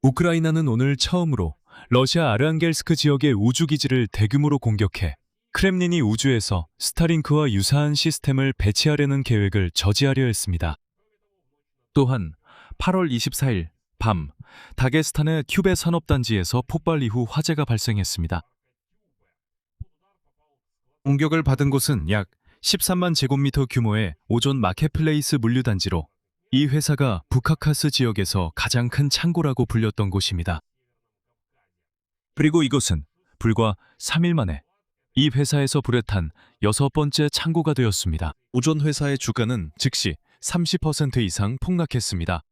우크라이나는 오늘 처음으로 러시아 아르한겔스크 지역의 우주기지를 대규모로 공격해 크렘린이 우주에서 스타링크와 유사한 시스템을 배치하려는 계획을 저지하려 했습니다. 또한 8월 24일 밤 다게스탄의 큐베 산업단지에서 폭발 이후 화재가 발생했습니다. 공격을 받은 곳은 약 13만 제곱미터 규모의 오존 마켓플레이스 물류단지로 이 회사가 부카카스 지역에서 가장 큰 창고라고 불렸던 곳입니다. 그리고 이곳은 불과 3일 만에 이 회사에서 불에 탄 6번째 창고가 되었습니다. 오존 회사의 주가는 즉시 30% 이상 폭락했습니다.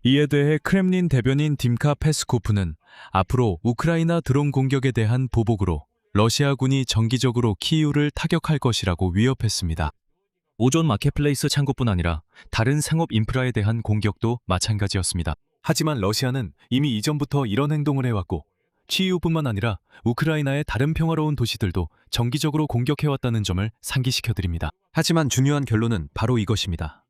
이에 대해 크렘린 대변인 딤카 페스코프는 앞으로 우크라이나 드론 공격에 대한 보복으로 러시아군이 정기적으로 키이우를 타격할 것이라고 위협했습니다. 오존 마켓플레이스 창고뿐 아니라 다른 상업 인프라에 대한 공격도 마찬가지였습니다. 하지만 러시아는 이미 이전부터 이런 행동을 해왔고 키이우뿐만 아니라 우크라이나의 다른 평화로운 도시들도 정기적으로 공격해왔다는 점을 상기시켜드립니다. 하지만 중요한 결론은 바로 이것입니다.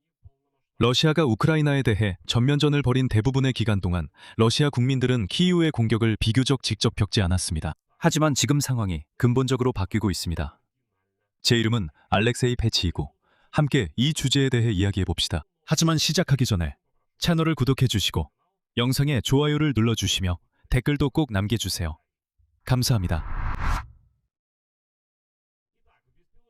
러시아가 우크라이나에 대해 전면전을 벌인 대부분의 기간 동안 러시아 국민들은 키이우의 공격을 비교적 직접 겪지 않았습니다. 하지만 지금 상황이 근본적으로 바뀌고 있습니다. 제 이름은 알렉세이 패치이고 함께 이 주제에 대해 이야기해 봅시다. 하지만 시작하기 전에 채널을 구독해 주시고 영상에 좋아요를 눌러주시며 댓글도 꼭 남겨주세요. 감사합니다.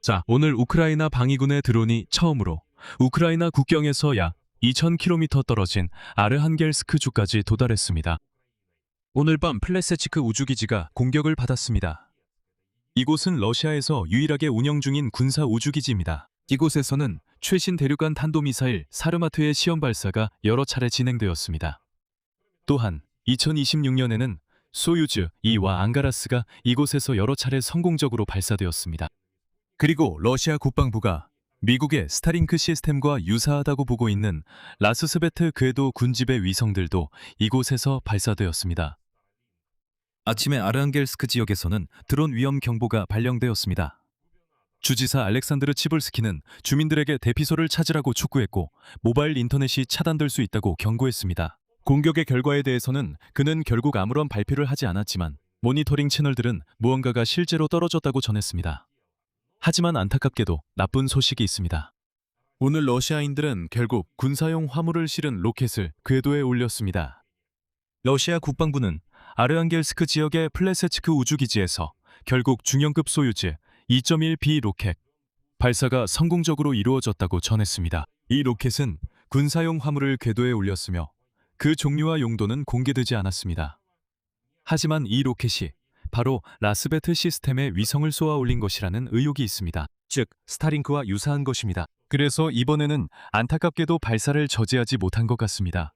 자, 오늘 우크라이나 방위군의 드론이 처음으로 우크라이나 국경에서 약 2,000km 떨어진 아르한겔스크주까지 도달했습니다. 오늘 밤 플레세치크 우주기지가 공격을 받았습니다. 이곳은 러시아에서 유일하게 운영 중인 군사 우주기지입니다. 이곳에서는 최신 대륙간 탄도미사일 사르마트의 시험 발사가 여러 차례 진행되었습니다. 또한 2026년에는 소유즈 2와 앙가라스가 이곳에서 여러 차례 성공적으로 발사되었습니다. 그리고 러시아 국방부가 미국의 스타링크 시스템과 유사하다고 보고 있는 라스스베트 궤도 군집의 위성들도 이곳에서 발사되었습니다. 아침에 아르한겔스크 지역에서는 드론 위험 경보가 발령되었습니다. 주지사 알렉산드르 치볼스키는 주민들에게 대피소를 찾으라고 촉구했고 모바일 인터넷이 차단될 수 있다고 경고했습니다. 공격의 결과에 대해서는 그는 결국 아무런 발표를 하지 않았지만 모니터링 채널들은 무언가가 실제로 떨어졌다고 전했습니다. 하지만 안타깝게도 나쁜 소식이 있습니다. 오늘 러시아인들은 결국 군사용 화물을 실은 로켓을 궤도에 올렸습니다. 러시아 국방부는 아르한겔스크 지역의 플레세츠크 우주기지에서 결국 중형급 소유즈 2.1B 로켓 발사가 성공적으로 이루어졌다고 전했습니다. 이 로켓은 군사용 화물을 궤도에 올렸으며 그 종류와 용도는 공개되지 않았습니다. 하지만 이 로켓이 바로 라스베트 시스템의 위성을 쏘아 올린 것이라는 의혹이 있습니다. 즉, 스타링크와 유사한 것입니다. 그래서 이번에는 안타깝게도 발사를 저지하지 못한 것 같습니다.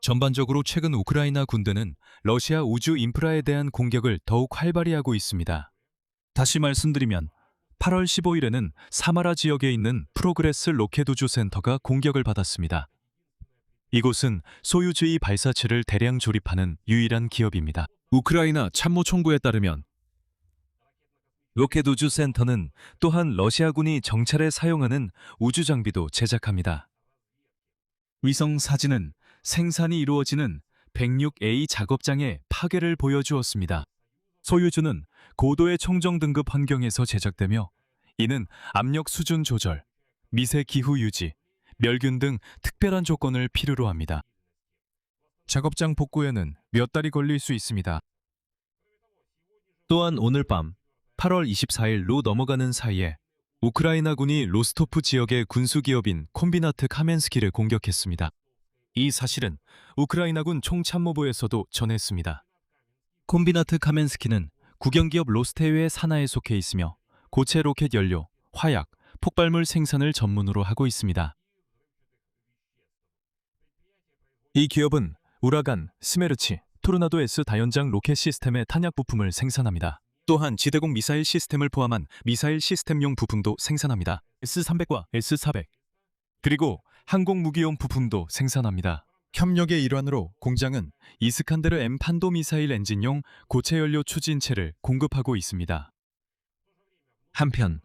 전반적으로 최근 우크라이나 군대는 러시아 우주 인프라에 대한 공격을 더욱 활발히 하고 있습니다. 다시 말씀드리면 8월 15일에는 사마라 지역에 있는 프로그레스 로켓 우주 센터가 공격을 받았습니다. 이곳은 소유주의 발사체를 대량 조립하는 유일한 기업입니다. 우크라이나 참모총부에 따르면 로켓 우주 센터는 또한 러시아군이 정찰에 사용하는 우주 장비도 제작합니다. 위성 사진은 생산이 이루어지는 106A 작업장의 파괴를 보여주었습니다. 소유주는 고도의 청정 등급 환경에서 제작되며 이는 압력 수준 조절, 미세 기후 유지, 멸균 등 특별한 조건을 필요로 합니다. 작업장 복구에는 몇 달이 걸릴 수 있습니다. 또한 오늘 밤 8월 24일로 넘어가는 사이에 우크라이나군이 로스토프 지역의 군수기업인 콤비나트 카멘스키를 공격했습니다. 이 사실은 우크라이나군 총참모부에서도 전했습니다. 콤비나트 카멘스키는 국영기업 로스테유의 산하에 속해 있으며 고체 로켓 연료, 화약, 폭발물 생산을 전문으로 하고 있습니다. 이 기업은 우라간, 스메르치, 토르나도 S 다연장 로켓 시스템의 탄약 부품을 생산합니다. 또한 지대공 미사일 시스템을 포함한 미사일 시스템용 부품도 생산합니다. S300과 S400 그리고 항공무기용 부품도 생산합니다. 협력의 일환으로 공장은 이스칸데르 M 탄도미사일 엔진용 고체연료 추진체를 공급하고 있습니다. 한편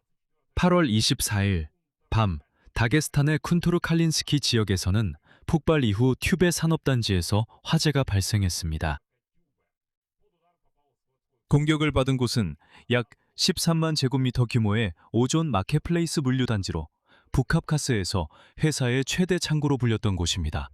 8월 24일 밤 다게스탄의 쿤투르칼린스키 지역에서는 폭발 이후 튜베 산업단지에서 화재가 발생했습니다. 공격을 받은 곳은 약 13만 제곱미터 규모의 오존 마켓플레이스 물류단지로 북합카스에서 회사의 최대 창고로 불렸던 곳입니다.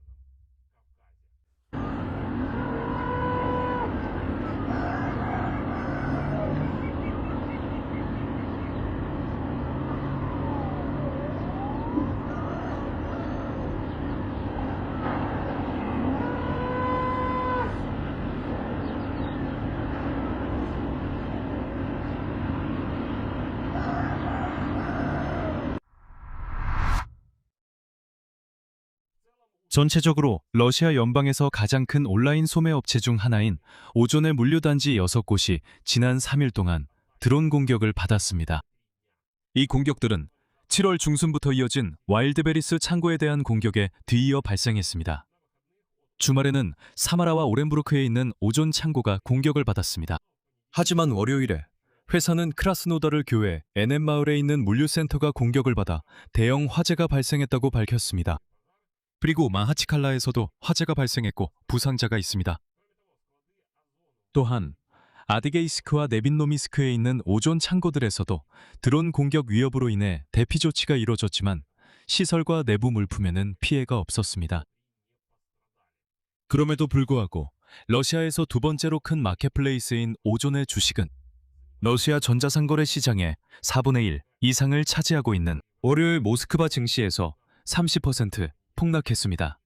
전체적으로 러시아 연방에서 가장 큰 온라인 소매 업체 중 하나인 오존의 물류단지 6곳이 지난 3일 동안 드론 공격을 받았습니다. 이 공격들은 7월 중순부터 이어진 와일드베리스 창고에 대한 공격에 뒤이어 발생했습니다. 주말에는 사마라와 오렌부르크에 있는 오존 창고가 공격을 받았습니다. 하지만 월요일에 회사는 크라스노다르 교회 NM마을에 있는 물류센터가 공격을 받아 대형 화재가 발생했다고 밝혔습니다. 그리고 마하치칼라에서도 화재가 발생했고 부상자가 있습니다. 또한 아디게이스크와 네빈노미스크에 있는 오존 창고들에서도 드론 공격 위협으로 인해 대피 조치가 이뤄졌지만 시설과 내부 물품에는 피해가 없었습니다. 그럼에도 불구하고 러시아에서 두 번째로 큰 마켓플레이스인 오존의 주식은 러시아 전자상거래 시장의 4분의 1 이상을 차지하고 있는 월요일 모스크바 증시에서 30% 폭락했습니다.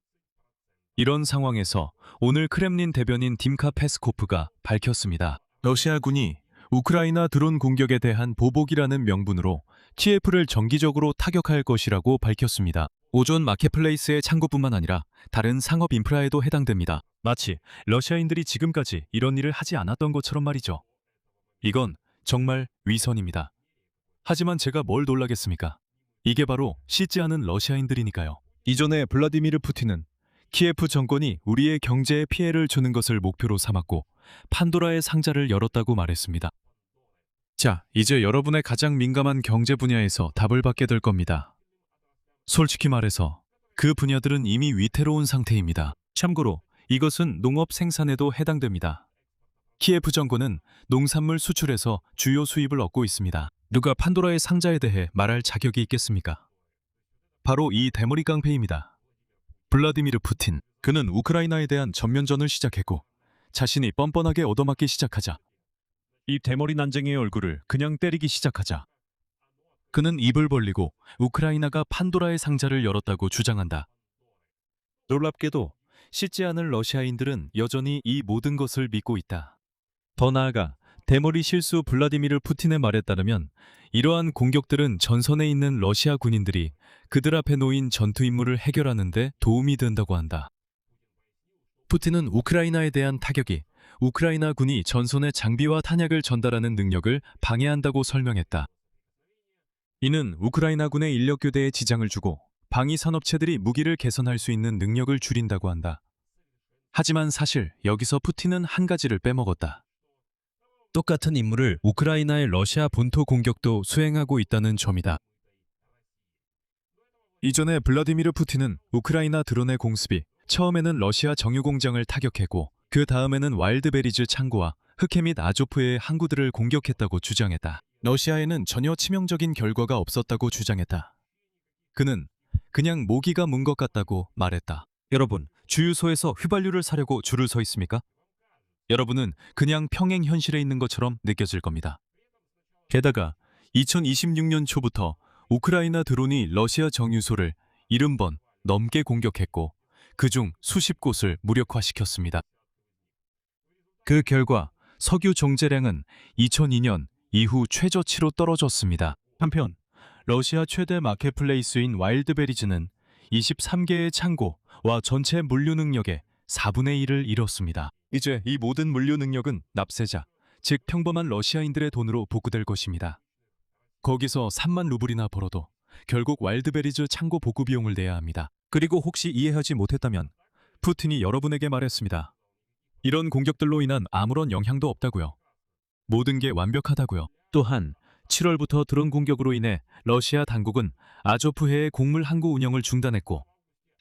이런 상황에서 오늘 크렘린 대변인 딤카 페스코프가 밝혔습니다. 러시아군이 우크라이나 드론 공격에 대한 보복이라는 명분으로 키예프를 정기적으로 타격할 것이라고 밝혔습니다. 오존 마켓플레이스의 창고뿐만 아니라 다른 상업 인프라에도 해당됩니다. 마치 러시아인들이 지금까지 이런 일을 하지 않았던 것처럼 말이죠. 이건 정말 위선입니다. 하지만 제가 뭘 놀라겠습니까? 이게 바로 씻지 않은 러시아인들이니까요. 이전에 블라디미르 푸틴은 키예프 정권이 우리의 경제에 피해를 주는 것을 목표로 삼았고 판도라의 상자를 열었다고 말했습니다. 자, 이제 여러분의 가장 민감한 경제 분야에서 답을 받게 될 겁니다. 솔직히 말해서 그 분야들은 이미 위태로운 상태입니다. 참고로 이것은 농업 생산에도 해당됩니다. 키예프 정권은 농산물 수출에서 주요 수입을 얻고 있습니다. 누가 판도라의 상자에 대해 말할 자격이 있겠습니까? 바로 이 대머리 깡패입니다. 블라디미르 푸틴. 그는 우크라이나에 대한 전면전을 시작했고 자신이 뻔뻔하게 얻어맞기 시작하자 이 대머리 난쟁이의 얼굴을 그냥 때리기 시작하자 그는 입을 벌리고 우크라이나가 판도라의 상자를 열었다고 주장한다. 놀랍게도 씻지 않은 러시아인들은 여전히 이 모든 것을 믿고 있다. 더 나아가 대머리 실수 블라디미르 푸틴의 말에 따르면 이러한 공격들은 전선에 있는 러시아 군인들이 그들 앞에 놓인 전투 임무를 해결하는 데 도움이 된다고 한다. 푸틴은 우크라이나에 대한 타격이 우크라이나 군이 전선에 장비와 탄약을 전달하는 능력을 방해한다고 설명했다. 이는 우크라이나 군의 인력 교대에 지장을 주고 방위 산업체들이 무기를 개선할 수 있는 능력을 줄인다고 한다. 하지만 사실 여기서 푸틴은 한 가지를 빼먹었다. 똑같은 임무를 우크라이나의 러시아 본토 공격도 수행하고 있다는 점이다. 이전에 블라디미르 푸틴은 우크라이나 드론의 공습이 처음에는 러시아 정유 공장을 타격했고 그 다음에는 와일드베리즈 창고와 흑해 및 아조프의 항구들을 공격했다고 주장했다. 러시아에는 전혀 치명적인 결과가 없었다고 주장했다. 그는 그냥 모기가 문 것 같다고 말했다. 여러분, 주유소에서 휘발유를 사려고 줄을 서 있습니까? 여러분은 그냥 평행 현실에 있는 것처럼 느껴질 겁니다. 게다가 2026년 초부터 우크라이나 드론이 러시아 정유소를 70번 넘게 공격했고 그중 수십 곳을 무력화시켰습니다. 그 결과 석유 정제량은 2002년 이후 최저치로 떨어졌습니다. 한편 러시아 최대 마켓플레이스인 와일드베리즈는 23개의 창고와 전체 물류 능력의 4분의 1을 잃었습니다. 이제 이 모든 물류 능력은 납세자, 즉 평범한 러시아인들의 돈으로 복구될 것입니다. 거기서 3만 루블이나 벌어도 결국 와일드베리즈 창고 복구 비용을 내야 합니다. 그리고 혹시 이해하지 못했다면 푸틴이 여러분에게 말했습니다. 이런 공격들로 인한 아무런 영향도 없다고요. 모든 게 완벽하다고요. 또한 7월부터 드론 공격으로 인해 러시아 당국은 아조프해의 곡물 항구 운영을 중단했고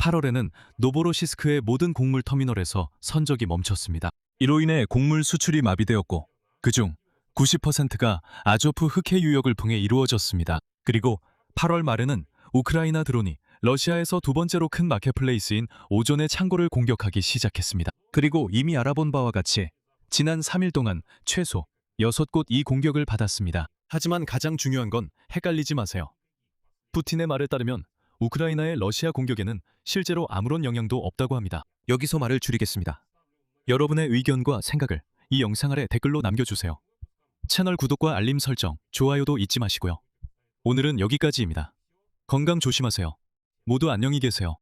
8월에는 노보로시스크의 모든 곡물 터미널에서 선적이 멈췄습니다. 이로 인해 곡물 수출이 마비되었고 그중 90%가 아조프 흑해 유역을 통해 이루어졌습니다. 그리고 8월 말에는 우크라이나 드론이 러시아에서 두 번째로 큰 마켓플레이스인 오존의 창고를 공격하기 시작했습니다. 그리고 이미 알아본 바와 같이 지난 3일 동안 최소 6곳 이 공격을 받았습니다. 하지만 가장 중요한 건 헷갈리지 마세요. 푸틴의 말에 따르면 우크라이나의 러시아 공격에는 실제로 아무런 영향도 없다고 합니다. 여기서 말을 줄이겠습니다. 여러분의 의견과 생각을 이 영상 아래 댓글로 남겨주세요. 채널 구독과 알림 설정, 좋아요도 잊지 마시고요. 오늘은 여기까지입니다. 건강 조심하세요. 모두 안녕히 계세요.